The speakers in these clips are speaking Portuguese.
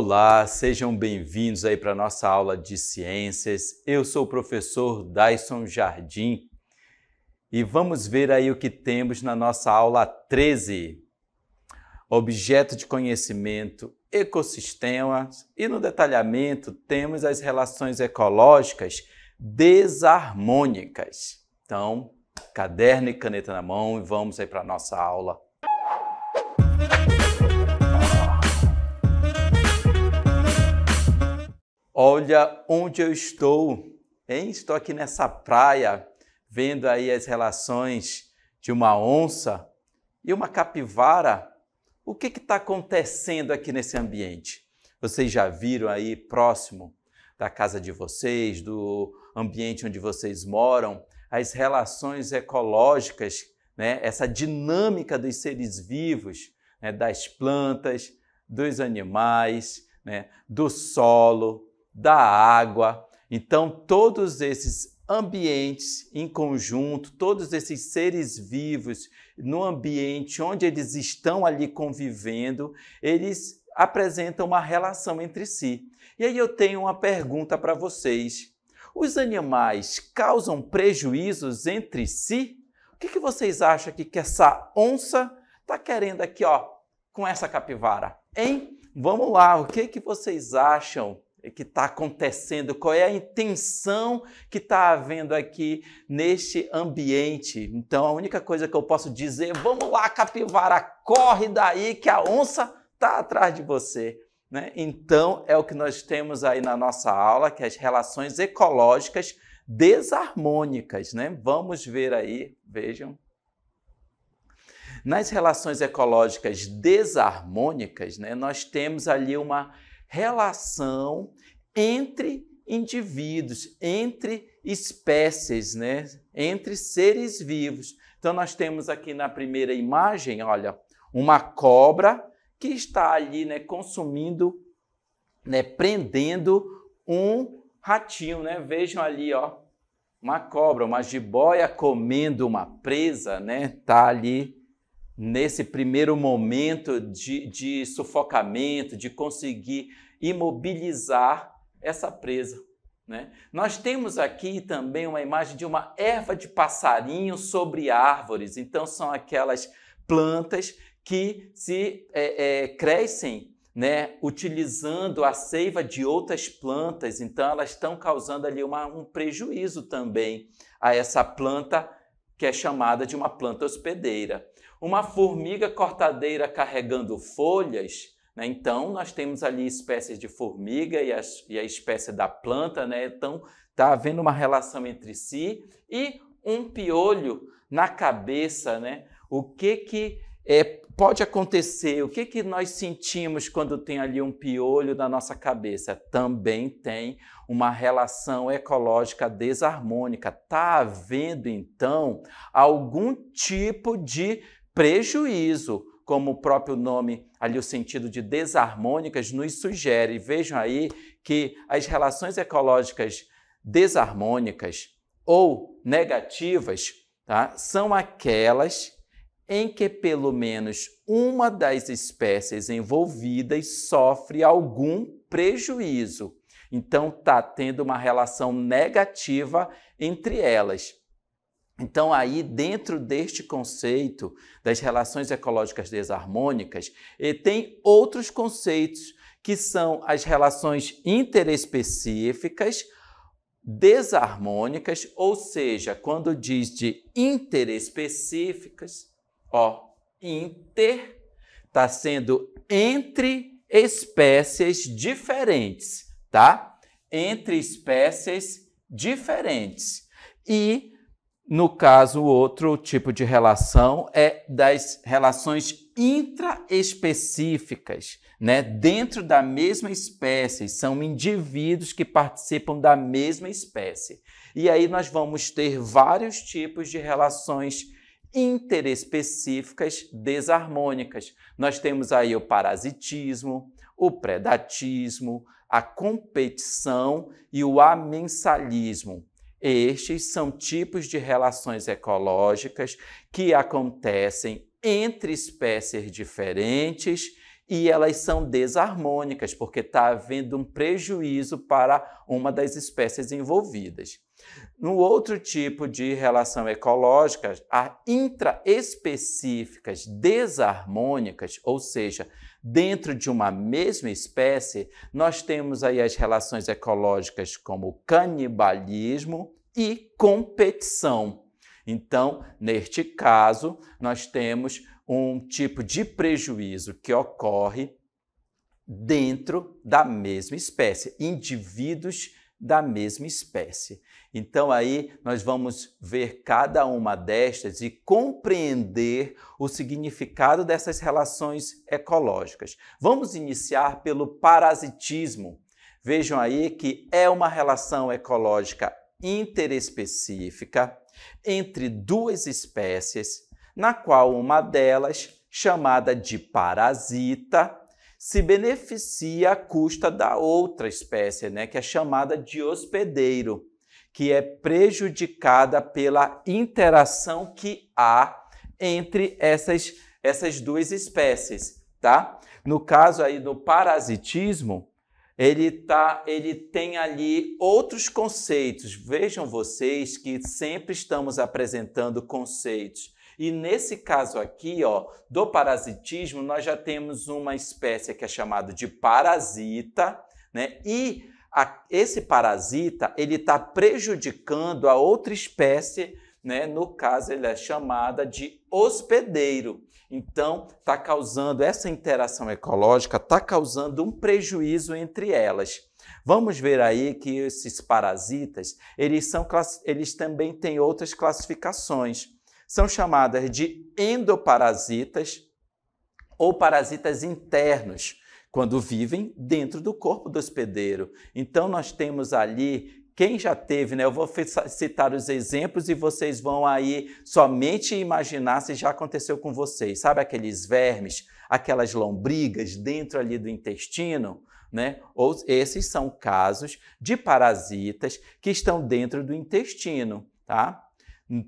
Olá, sejam bem-vindos aí para a nossa aula de ciências. Eu sou o professor Daison Jardim e vamos ver aí o que temos na nossa aula 13. Objeto de conhecimento, ecossistemas e no detalhamento temos as relações ecológicas desarmônicas. Então, caderno e caneta na mão e vamos aí para a nossa aula. Olha onde eu estou, hein? Estou aqui nessa praia, vendo aí as relações de uma onça e uma capivara. O que está acontecendo aqui nesse ambiente? Vocês já viram aí próximo da casa de vocês, do ambiente onde vocês moram, as relações ecológicas, né? Essa dinâmica dos seres vivos, né? Das plantas, dos animais, né? Do solo, da água. Então, todos esses ambientes em conjunto, todos esses seres vivos no ambiente onde eles estão ali convivendo, eles apresentam uma relação entre si. E aí eu tenho uma pergunta para vocês. Os animais causam prejuízos entre si? O que vocês acham que essa onça está querendo aqui, ó, com essa capivara? Hein? Vamos lá, o que vocês acham que está acontecendo? Qual é a intenção que está havendo aqui neste ambiente? Então, a única coisa que eu posso dizer, vamos lá, capivara, corre daí que a onça está atrás de você, né? Então, é o que nós temos aí na nossa aula, que é as relações ecológicas desarmônicas, né? Vamos ver aí, vejam. Nas relações ecológicas desarmônicas, né, nós temos ali uma relação entre indivíduos, entre espécies, né? Entre seres vivos. Então, nós temos aqui na primeira imagem, olha, uma cobra que está ali, né, consumindo, né, prendendo um ratinho, né? Vejam ali, ó, uma cobra, uma jiboia comendo uma presa, né? Tá ali nesse primeiro momento de sufocamento, de conseguir imobilizar essa presa, né? Nós temos aqui também uma imagem de uma erva de passarinho sobre árvores. Então, são aquelas plantas que se crescem, né, utilizando a seiva de outras plantas. Então, elas estão causando ali um prejuízo também a essa planta que é chamada de uma planta hospedeira. Uma formiga cortadeira carregando folhas, né? Então, nós temos ali espécies de formiga e a espécie da planta, né? Então, está havendo uma relação entre si. E um piolho na cabeça, né? O que pode acontecer? O que nós sentimos quando tem ali um piolho na nossa cabeça? Também tem uma relação ecológica desarmônica. Está havendo, então, algum tipo de prejuízo, como o próprio nome, ali o sentido de desarmônicas nos sugere. Vejam aí que as relações ecológicas desarmônicas ou negativas, tá, são aquelas em que pelo menos uma das espécies envolvidas sofre algum prejuízo. Então, está tendo uma relação negativa entre elas. Então, aí, dentro deste conceito das relações ecológicas desarmônicas, tem outros conceitos, que são as relações interespecíficas desarmônicas, ou seja, quando diz de interespecíficas, ó, inter está sendo entre espécies diferentes, tá? Entre espécies diferentes. E no caso, o outro tipo de relação é das relações intraespecíficas, né? Dentro da mesma espécie, são indivíduos que participam da mesma espécie. E aí nós vamos ter vários tipos de relações interespecíficas desarmônicas. Nós temos aí o parasitismo, o predatismo, a competição e o amensalismo. Estes são tipos de relações ecológicas que acontecem entre espécies diferentes e elas são desarmônicas, porque está havendo um prejuízo para uma das espécies envolvidas. No outro tipo de relação ecológica, há intraespecíficas desarmônicas, ou seja, dentro de uma mesma espécie, nós temos aí as relações ecológicas como canibalismo e competição. Então, neste caso, nós temos um tipo de prejuízo que ocorre dentro da mesma espécie, indivíduos da mesma espécie. Então, aí nós vamos ver cada uma destas e compreender o significado dessas relações ecológicas. Vamos iniciar pelo parasitismo. Vejam aí que é uma relação ecológica interespecífica entre duas espécies, na qual uma delas, chamada de parasita, se beneficia à custa da outra espécie, né, que é chamada de hospedeiro, que é prejudicada pela interação que há entre essas duas espécies, tá? No caso aí do parasitismo, ele tem ali outros conceitos. Vejam vocês que sempre estamos apresentando conceitos. E nesse caso aqui, ó, do parasitismo, nós já temos uma espécie que é chamada de parasita, né? E esse parasita, ele está prejudicando a outra espécie, né? No caso, ele é chamada de hospedeiro. Então, está causando essa interação ecológica, está causando um prejuízo entre elas. Vamos ver aí que esses parasitas, eles também têm outras classificações. São chamadas de endoparasitas ou parasitas internos, quando vivem dentro do corpo do hospedeiro. Então, nós temos ali, quem já teve, né? Eu vou citar os exemplos e vocês vão aí somente imaginar se já aconteceu com vocês. Sabe aqueles vermes, aquelas lombrigas dentro ali do intestino? Né? Ou esses são casos de parasitas que estão dentro do intestino, tá?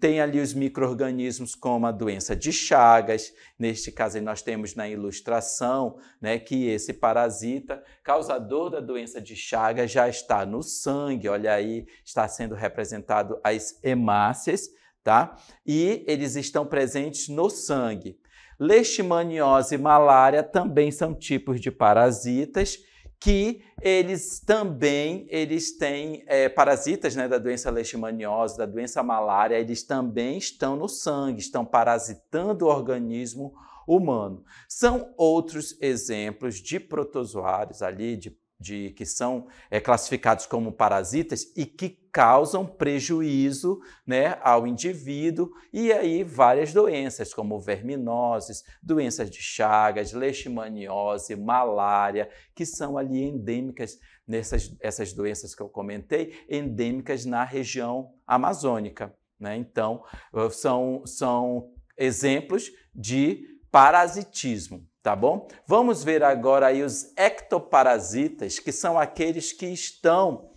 Tem ali os micro-organismos como a doença de Chagas. Neste caso, aí nós temos na ilustração, né, que esse parasita, causador da doença de Chagas, já está no sangue. Olha aí, está sendo representado as hemácias, tá? E eles estão presentes no sangue. Leishmaniose e malária também são tipos de parasitas que eles têm parasitas, né, da doença leishmaniose, da doença malária, eles também estão no sangue, estão parasitando o organismo humano. São outros exemplos de protozoários ali, que são classificados como parasitas e que causam prejuízo, né, ao indivíduo, e aí várias doenças como verminoses, doenças de Chagas, leishmaniose, malária, que são ali endêmicas, essas doenças que eu comentei, endêmicas na região amazônica, né? Então, são exemplos de parasitismo. Tá bom? Vamos ver agora aí os ectoparasitas, que são aqueles que estão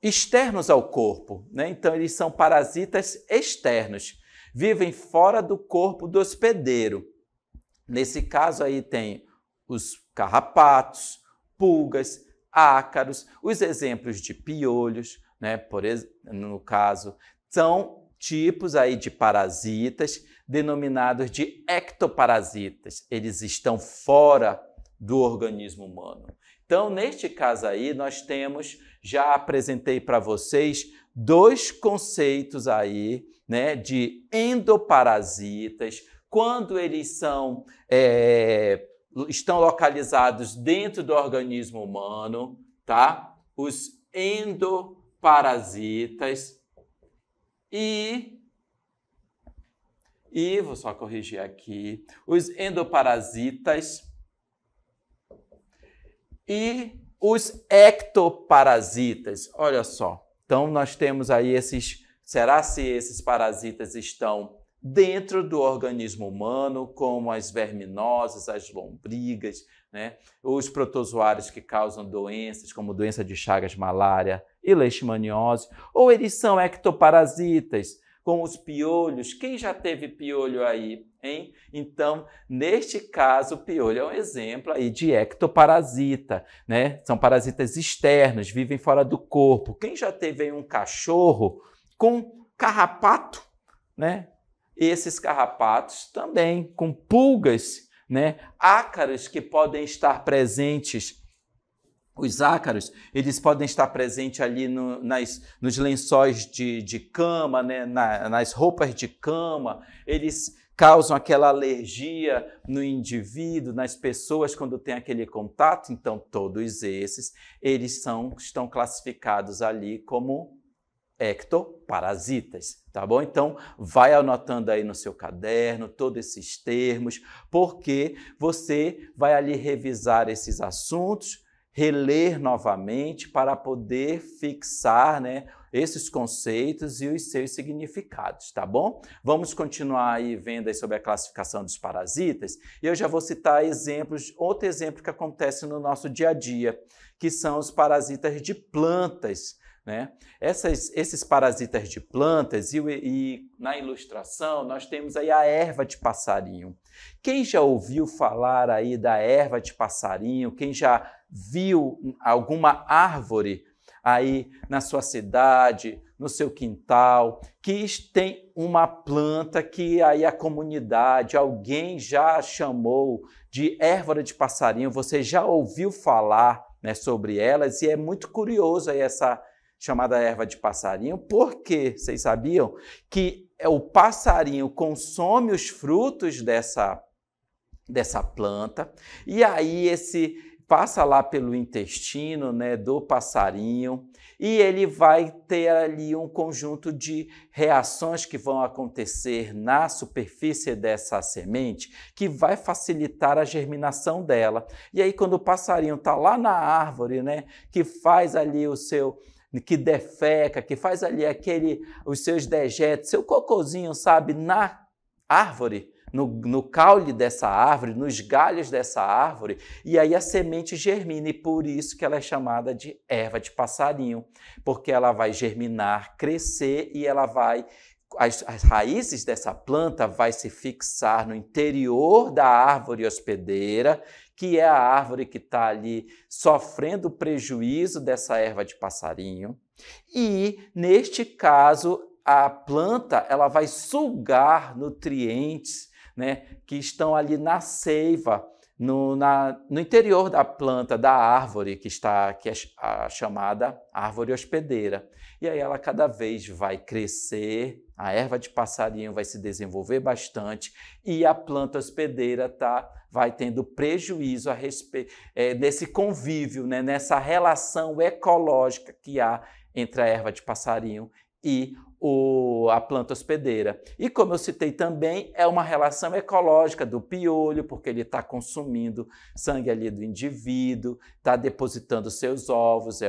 externos ao corpo, né? Então, eles são parasitas externos, vivem fora do corpo do hospedeiro. Nesse caso aí tem os carrapatos, pulgas, ácaros, os exemplos de piolhos, né? No caso, são tipos aí de parasitas denominados de ectoparasitas. Eles estão fora do organismo humano. Então, neste caso aí, nós temos, já apresentei para vocês, dois conceitos aí, né, de endoparasitas, quando eles estão localizados dentro do organismo humano, tá? Os endoparasitas e vou só corrigir aqui, os endoparasitas e os ectoparasitas. Olha só, então nós temos aí será se esses parasitas estão dentro do organismo humano, como as verminoses, as lombrigas, né? Os protozoários que causam doenças, como doença de Chagas, malária e leishmaniose, ou eles são ectoparasitas, com os piolhos. Quem já teve piolho aí? hein? Então, neste caso, o piolho é um exemplo aí de ectoparasita, né? São parasitas externos, vivem fora do corpo. Quem já teve aí um cachorro com carrapato, né? Esses carrapatos também com pulgas, né? Ácaros que podem estar presentes. Os ácaros, eles podem estar presentes ali nos lençóis de cama, né? Nas roupas de cama, eles causam aquela alergia no indivíduo, nas pessoas quando tem aquele contato. Então, todos esses, eles estão classificados ali como ectoparasitas, tá bom? Então, vai anotando aí no seu caderno todos esses termos, porque você vai ali revisar esses assuntos, reler novamente para poder fixar, né, esses conceitos e os seus significados, tá bom? Vamos continuar aí vendo aí sobre a classificação dos parasitas e eu já vou citar exemplos, outro exemplo que acontece no nosso dia a dia, que são os parasitas de plantas, né? Esses parasitas de plantas e na ilustração nós temos aí a erva de passarinho. Quem já ouviu falar aí da erva de passarinho? Quem já viu alguma árvore aí na sua cidade, no seu quintal, que tem uma planta que aí a comunidade, alguém já chamou de erva de passarinho? Você já ouviu falar, né, sobre elas? E é muito curioso aí essa chamada erva de passarinho, porque vocês sabiam que o passarinho consome os frutos dessa planta e aí esse passa lá pelo intestino, né, do passarinho e ele vai ter ali um conjunto de reações que vão acontecer na superfície dessa semente que vai facilitar a germinação dela. E aí quando o passarinho está lá na árvore, né, que faz ali que defeca, que faz ali os seus dejetos, seu cocôzinho, sabe, na árvore, no caule dessa árvore, nos galhos dessa árvore, e aí a semente germina, e por isso que ela é chamada de erva de passarinho, porque ela vai germinar, crescer e ela vai... As raízes dessa planta vai se fixar no interior da árvore hospedeira, que é a árvore que está ali sofrendo prejuízo dessa erva de passarinho. E, neste caso, a planta ela vai sugar nutrientes, né, que estão ali na seiva, no interior da planta, da árvore, que é a chamada árvore hospedeira. E aí ela cada vez vai crescer, a erva de passarinho vai se desenvolver bastante e a planta hospedeira vai tendo prejuízo nesse convívio, né, nessa relação ecológica que há entre a erva de passarinho e a planta hospedeira. E como eu citei também, é uma relação ecológica do piolho, porque ele está consumindo sangue ali do indivíduo, está depositando seus ovos,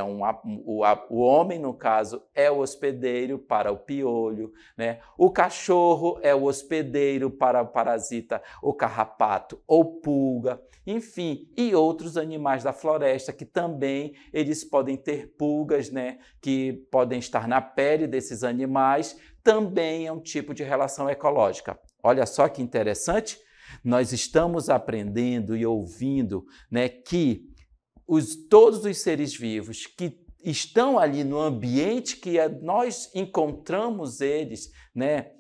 o homem, no caso, é o hospedeiro para o piolho, né? O cachorro é o hospedeiro para o parasita, o carrapato ou pulga, enfim, e outros animais da floresta que também eles podem ter pulgas, né, que podem estar na pele desses animais, também é um tipo de relação ecológica. Olha só que interessante, nós estamos aprendendo e ouvindo, né, que todos os seres vivos que estão ali no ambiente que nós encontramos eles, né,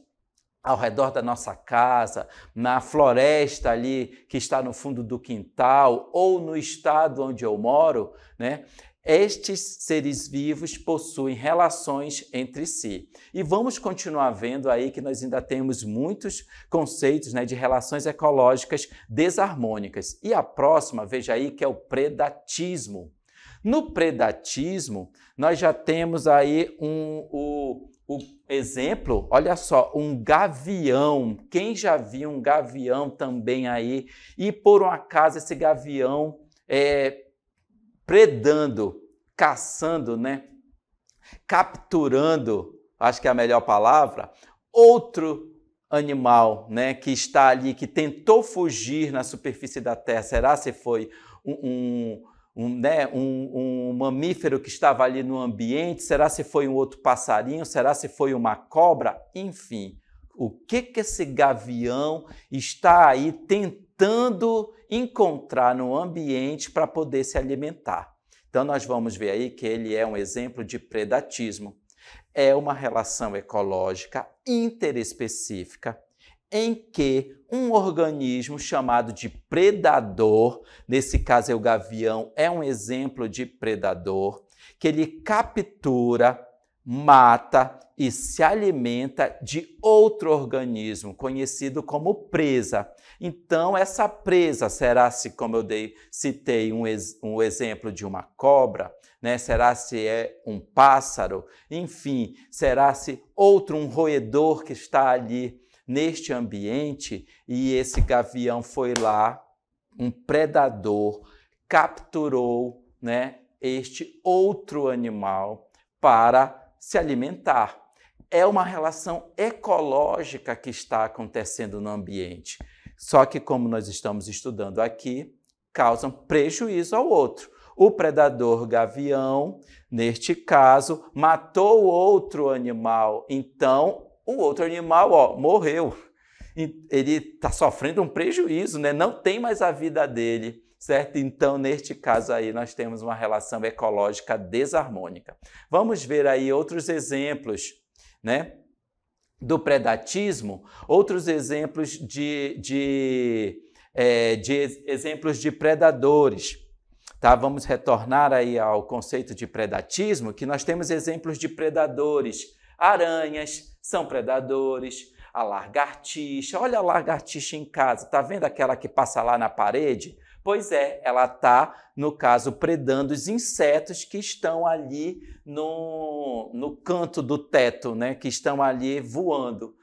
ao redor da nossa casa, na floresta ali que está no fundo do quintal ou no estado onde eu moro, né? Estes seres vivos possuem relações entre si. E vamos continuar vendo aí que nós ainda temos muitos conceitos, né, de relações ecológicas desarmônicas. E a próxima, veja aí, que é o predatismo. No predatismo, nós já temos aí o exemplo, olha só, um gavião. Quem já viu um gavião também aí? E por um acaso esse gavião predando, caçando, né? Capturando, acho que é a melhor palavra, outro animal, né, que está ali, que tentou fugir na superfície da Terra. Será se foi um mamífero que estava ali no ambiente? Será se foi um outro passarinho? Será se foi uma cobra? Enfim, o que esse gavião está aí tentando encontrar no ambiente para poder se alimentar. Então, nós vamos ver aí que ele é um exemplo de predatismo. É uma relação ecológica interespecífica em que um organismo chamado de predador, nesse caso é o gavião, é um exemplo de predador, que ele captura, mata e se alimenta de outro organismo, conhecido como presa. Então, essa presa será-se, como eu citei um exemplo de uma cobra, né? Será-se um pássaro, enfim, será-se um roedor que está ali neste ambiente, e esse gavião foi lá, um predador, capturou, né, este outro animal para se alimentar. É uma relação ecológica que está acontecendo no ambiente. Só que, como nós estamos estudando aqui, causam prejuízo ao outro. O predador gavião, neste caso, matou outro animal. Então, o outro animal, morreu. Ele está sofrendo um prejuízo, né? Não tem mais a vida dele, certo? Então, neste caso aí, nós temos uma relação ecológica desarmônica. Vamos ver aí outros exemplos, né, do predatismo, outros exemplos de exemplos de predadores. Tá? Vamos retornar aí ao conceito de predatismo, que nós temos exemplos de predadores. Aranhas são predadores, a lagartixa, olha a lagartixa em casa, tá vendo aquela que passa lá na parede? Pois é, ela está, no caso, predando os insetos que estão ali no canto do teto, né? Que estão ali voando.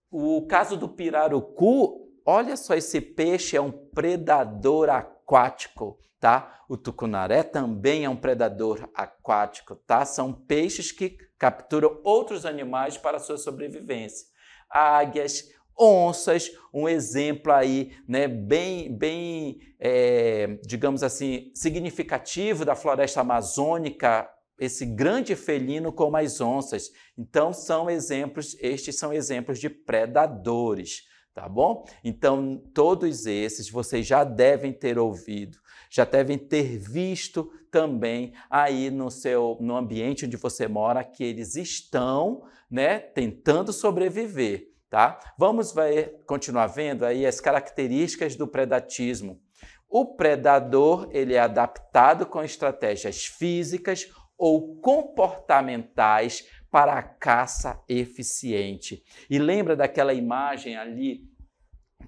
O caso do pirarucu, olha só, esse peixe é um predador aquático, tá? O tucunaré também é um predador aquático, tá? São peixes que capturam outros animais para a sua sobrevivência. Águias, onças, um exemplo aí, né, digamos assim, significativo da floresta amazônica, esse grande felino como as onças. Então, estes são exemplos de predadores, tá bom? Então, todos esses vocês já devem ter ouvido, já devem ter visto também aí no ambiente onde você mora, que eles estão, né, tentando sobreviver. Tá? Vamos continuar vendo aí as características do predatismo. O predador ele é adaptado com estratégias físicas ou comportamentais para a caça eficiente. E lembra daquela imagem ali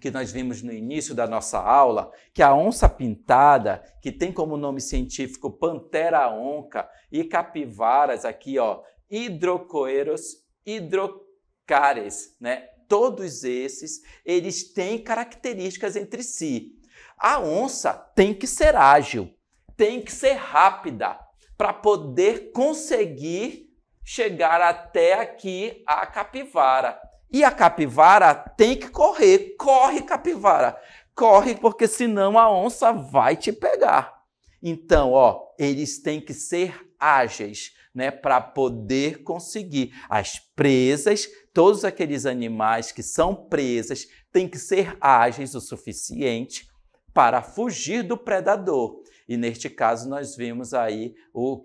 que nós vimos no início da nossa aula, que a onça pintada, que tem como nome científico Panthera onca, e capivaras aqui, ó, Hydrocoeros hydrocares, né? Todos esses, eles têm características entre si. A onça tem que ser ágil, tem que ser rápida, para poder conseguir chegar até aqui a capivara. E a capivara tem que correr. Corre, capivara. Corre, porque senão a onça vai te pegar. Então, eles têm que ser ágeis, né, para poder conseguir. As presas, todos aqueles animais que são presas, têm que ser ágeis o suficiente para fugir do predador. E neste caso nós vimos aí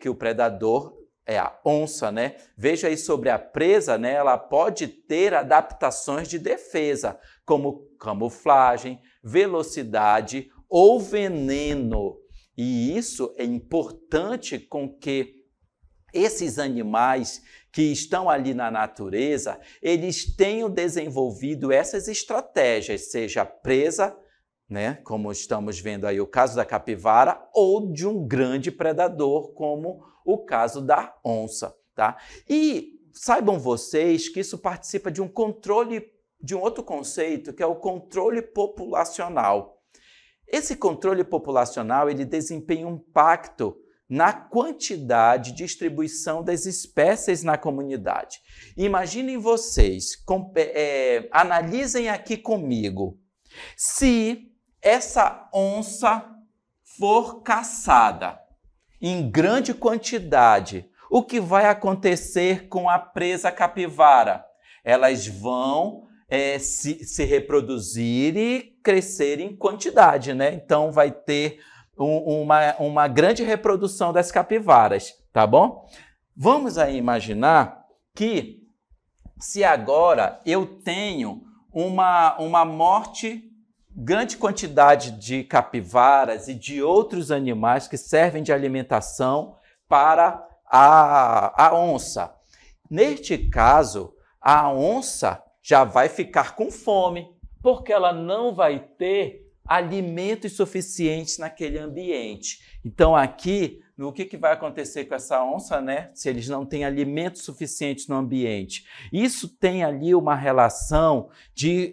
que o predador é a onça, né? Veja aí sobre a presa, né? Ela pode ter adaptações de defesa, como camuflagem, velocidade ou veneno. E isso é importante com que esses animais que estão ali na natureza, eles tenham desenvolvido essas estratégias, seja presa, né, como estamos vendo aí o caso da capivara, ou de um grande predador, como o caso da onça, tá? E saibam vocês que isso participa de um controle, de um outro conceito, que é o controle populacional. Esse controle populacional, ele desempenha um impacto na quantidade de distribuição das espécies na comunidade. Imaginem vocês, analisem aqui comigo, se essa onça for caçada em grande quantidade, o que vai acontecer com a presa capivara? Elas vão se reproduzir e crescer em quantidade, né? Então, vai ter uma grande reprodução das capivaras, tá bom? Vamos aí imaginar que, se agora eu tenho uma morte, grande quantidade de capivaras e de outros animais que servem de alimentação para a onça. Neste caso, a onça já vai ficar com fome, porque ela não vai ter alimentos suficientes naquele ambiente. Então, aqui, o que vai acontecer com essa onça, né? Se eles não têm alimentos suficientes no ambiente? Isso tem ali uma relação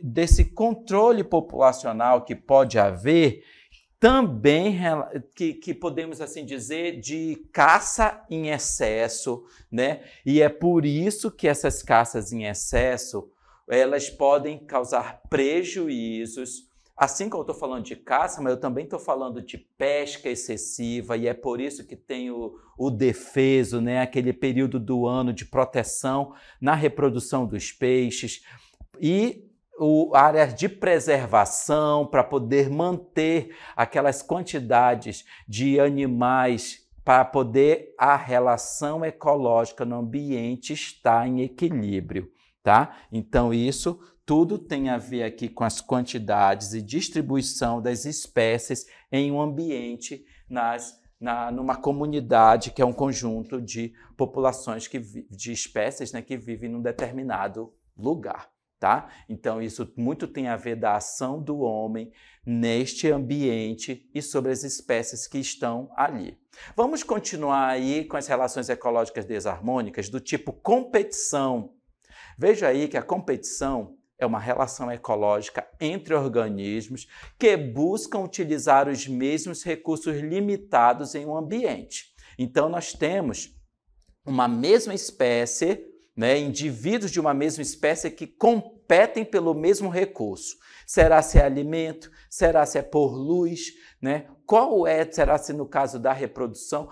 desse controle populacional que pode haver, também que podemos assim dizer de caça em excesso, né? E é por isso que essas caças em excesso, elas podem causar prejuízos. Assim como eu estou falando de caça, mas eu também estou falando de pesca excessiva, e é por isso que tem o defeso, né? Aquele período do ano de proteção na reprodução dos peixes, e áreas de preservação para poder manter aquelas quantidades de animais, para poder a relação ecológica no ambiente estar em equilíbrio, tá? Então, isso tudo tem a ver aqui com as quantidades e distribuição das espécies em um ambiente, numa comunidade, que é um conjunto de populações, de espécies, né, que vivem num determinado lugar. Tá? Então, isso muito tem a ver da ação do homem neste ambiente e sobre as espécies que estão ali. Vamos continuar aí com as relações ecológicas desarmônicas do tipo competição. Veja aí que a competição é uma relação ecológica entre organismos que buscam utilizar os mesmos recursos limitados em um ambiente. Então, nós temos uma mesma espécie, né, indivíduos de uma mesma espécie que competem pelo mesmo recurso. Será se é alimento? Será se é por luz? Né? Será se no caso da reprodução?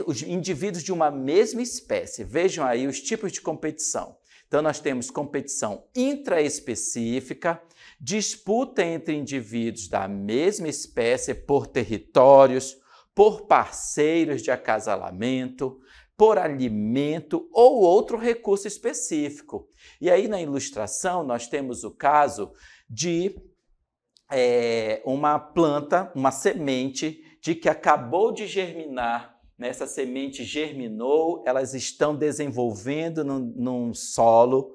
Os indivíduos de uma mesma espécie. Vejam aí os tipos de competição. Então, nós temos competição intraespecífica, disputa entre indivíduos da mesma espécie por territórios, por parceiros de acasalamento, por alimento ou outro recurso específico. E aí, na ilustração, nós temos o caso de uma planta, uma semente, de que acabou de germinar. Essa semente germinou, elas estão desenvolvendo num solo,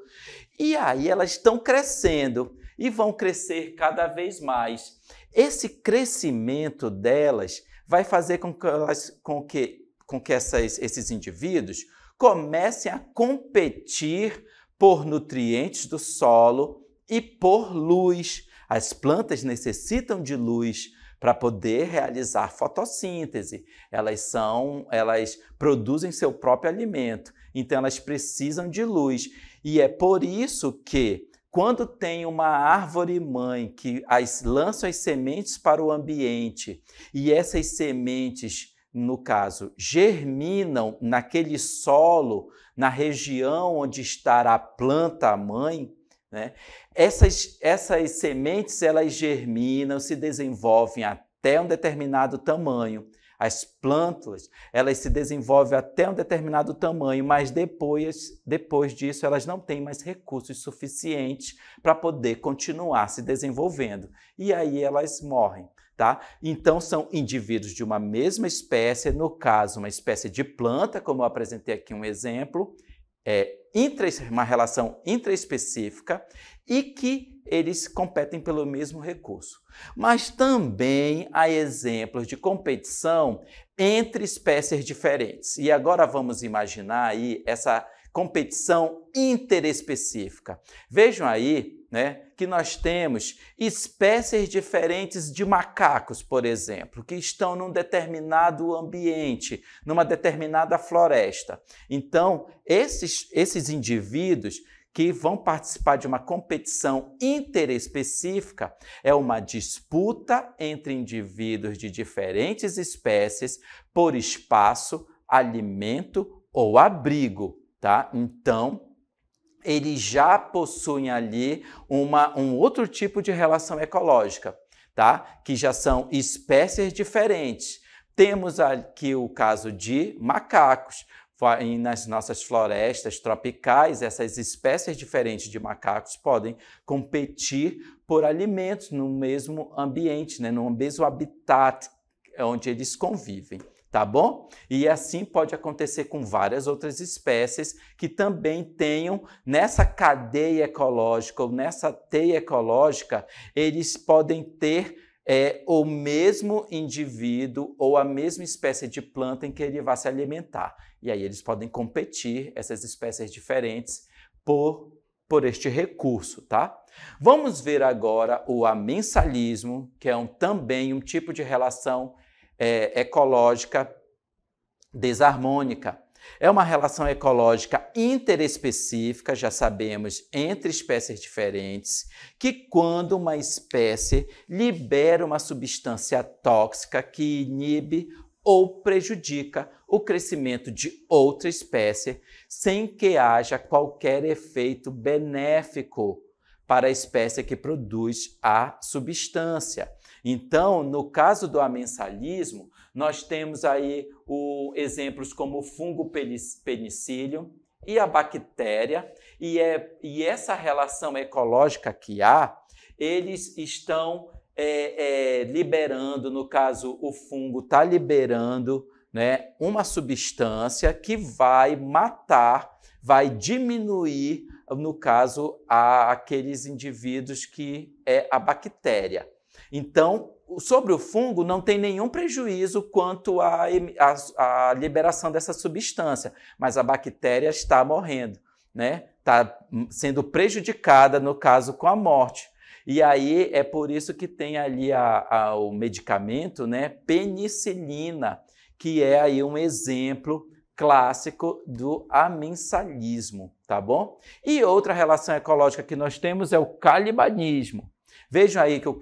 e aí elas estão crescendo e vão crescer cada vez mais. Esse crescimento delas vai fazer com que esses indivíduos comecem a competir por nutrientes do solo e por luz. As plantas necessitam de luz para poder realizar fotossíntese. Elas produzem seu próprio alimento, então elas precisam de luz. E é por isso que, quando tem uma árvore-mãe que lança as sementes para o ambiente, e essas sementes, no caso, germinam naquele solo, na região onde está a planta-mãe, né? Essas sementes, elas germinam, se desenvolvem até um determinado tamanho. As plantas, elas se desenvolvem até um determinado tamanho, mas depois disso elas não têm mais recursos suficientes para poder continuar se desenvolvendo. E aí elas morrem. Tá? Então, são indivíduos de uma mesma espécie, no caso, uma espécie de planta, como eu apresentei aqui um exemplo, uma relação intraespecífica, e que eles competem pelo mesmo recurso. Mas também há exemplos de competição entre espécies diferentes. E agora vamos imaginar aí essa competição interespecífica. Vejam aí, né, que nós temos espécies diferentes de macacos, por exemplo, que estão num determinado ambiente, numa determinada floresta. Então, esses indivíduos que vão participar de uma competição interespecífica é uma disputa entre indivíduos de diferentes espécies por espaço, alimento ou abrigo. Tá? Então, eles já possuem ali um outro tipo de relação ecológica, tá? Que já são espécies diferentes. Temos aqui o caso de macacos. Nas nossas florestas tropicais, essas espécies diferentes de macacos podem competir por alimentos no mesmo ambiente, né? No mesmo habitat onde eles convivem. Tá bom? E assim pode acontecer com várias outras espécies que também tenham nessa cadeia ecológica ou nessa teia ecológica, eles podem ter o mesmo indivíduo ou a mesma espécie de planta em que ele vai se alimentar. E aí eles podem competir, essas espécies diferentes, por este recurso, tá? Vamos ver agora o amensalismo, que é também um tipo de relação ecológica desarmônica. É uma relação ecológica interespecífica, já sabemos, entre espécies diferentes, que quando uma espécie libera uma substância tóxica que inibe ou prejudica o crescimento de outra espécie, sem que haja qualquer efeito benéfico para a espécie que produz a substância. Então, no caso do amensalismo, nós temos aí exemplos como o fungo penicillium e a bactéria, e essa relação ecológica que há, eles estão liberando, no caso, o fungo está liberando, né, uma substância que vai matar, vai diminuir, no caso, aqueles indivíduos que é a bactéria. Então, sobre o fungo, não tem nenhum prejuízo quanto à liberação dessa substância, mas a bactéria está morrendo, né? Está sendo prejudicada, no caso, com a morte. E aí é por isso que tem ali o medicamento, né, penicilina, que é aí um exemplo clássico do amensalismo, tá bom? E outra relação ecológica que nós temos é o canibalismo. Vejam aí que o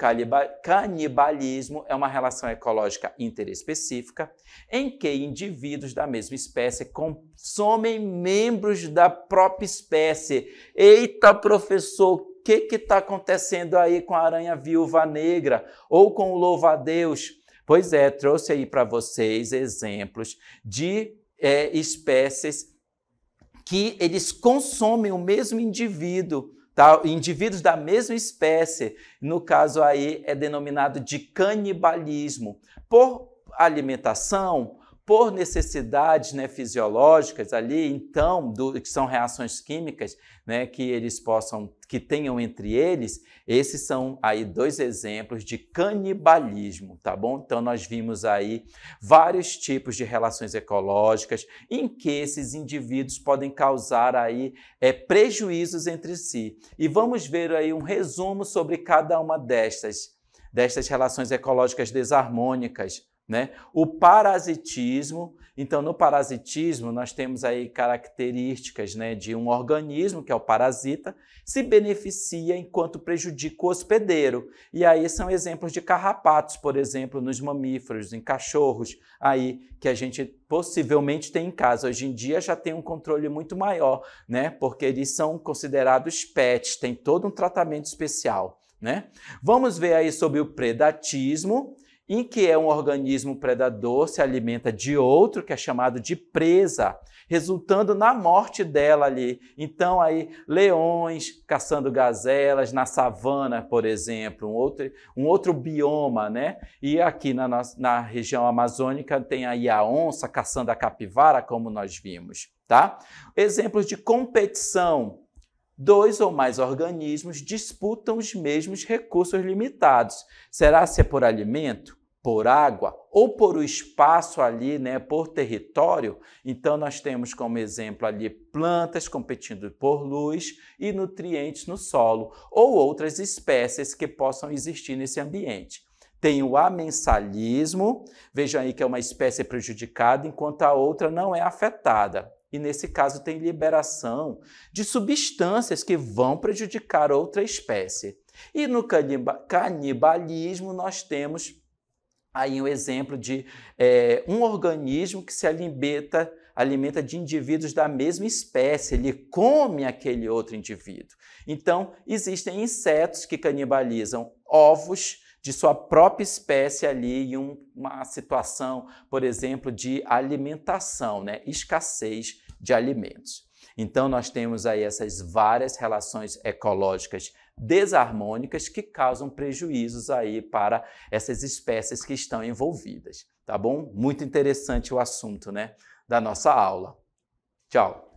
canibalismo é uma relação ecológica interespecífica em que indivíduos da mesma espécie consomem membros da própria espécie. Eita, professor, o que está acontecendo aí com a aranha viúva negra ou com o louva-a-Deus? Pois é, trouxe aí para vocês exemplos de espécies que eles consomem o mesmo indivíduo, tá? Indivíduos da mesma espécie, no caso aí é denominado de canibalismo, por alimentação, por necessidades, né, fisiológicas ali, então, que são reações químicas, né, que tenham entre eles. Esses são aí 2 exemplos de canibalismo, tá bom? Então, nós vimos aí vários tipos de relações ecológicas em que esses indivíduos podem causar aí prejuízos entre si. E vamos ver aí um resumo sobre cada uma destas relações ecológicas desarmônicas, né? O parasitismo. Então, no parasitismo, nós temos aí características, né, de um organismo, que é o parasita, se beneficia enquanto prejudica o hospedeiro. E aí são exemplos de carrapatos, por exemplo, nos mamíferos, em cachorros, aí que a gente possivelmente tem em casa. Hoje em dia já tem um controle muito maior, né, porque eles são considerados pets, tem todo um tratamento especial, né? Vamos ver aí sobre o predatismo, em que é um organismo predador, se alimenta de outro, que é chamado de presa, resultando na morte dela ali. Então, aí, leões caçando gazelas na savana, por exemplo, um outro bioma, né? E aqui na região amazônica tem aí a onça caçando a capivara, como nós vimos, tá? Exemplos de competição. 2 ou mais organismos disputam os mesmos recursos limitados. Será se é por alimento, por água ou por o espaço ali, né, por território? Então, nós temos como exemplo ali plantas competindo por luz e nutrientes no solo ou outras espécies que possam existir nesse ambiente. Tem o amensalismo, vejam aí que é uma espécie prejudicada enquanto a outra não é afetada. E, nesse caso, tem liberação de substâncias que vão prejudicar outra espécie. E no canibalismo, nós temos aí um exemplo de um organismo que se alimenta de indivíduos da mesma espécie, ele come aquele outro indivíduo. Então, existem insetos que canibalizam ovos de sua própria espécie ali em uma situação, por exemplo, de alimentação, né? Escassez de alimentos. Então, nós temos aí essas várias relações ecológicas desarmônicas que causam prejuízos aí para essas espécies que estão envolvidas, tá bom? Muito interessante o assunto, né, da nossa aula. Tchau!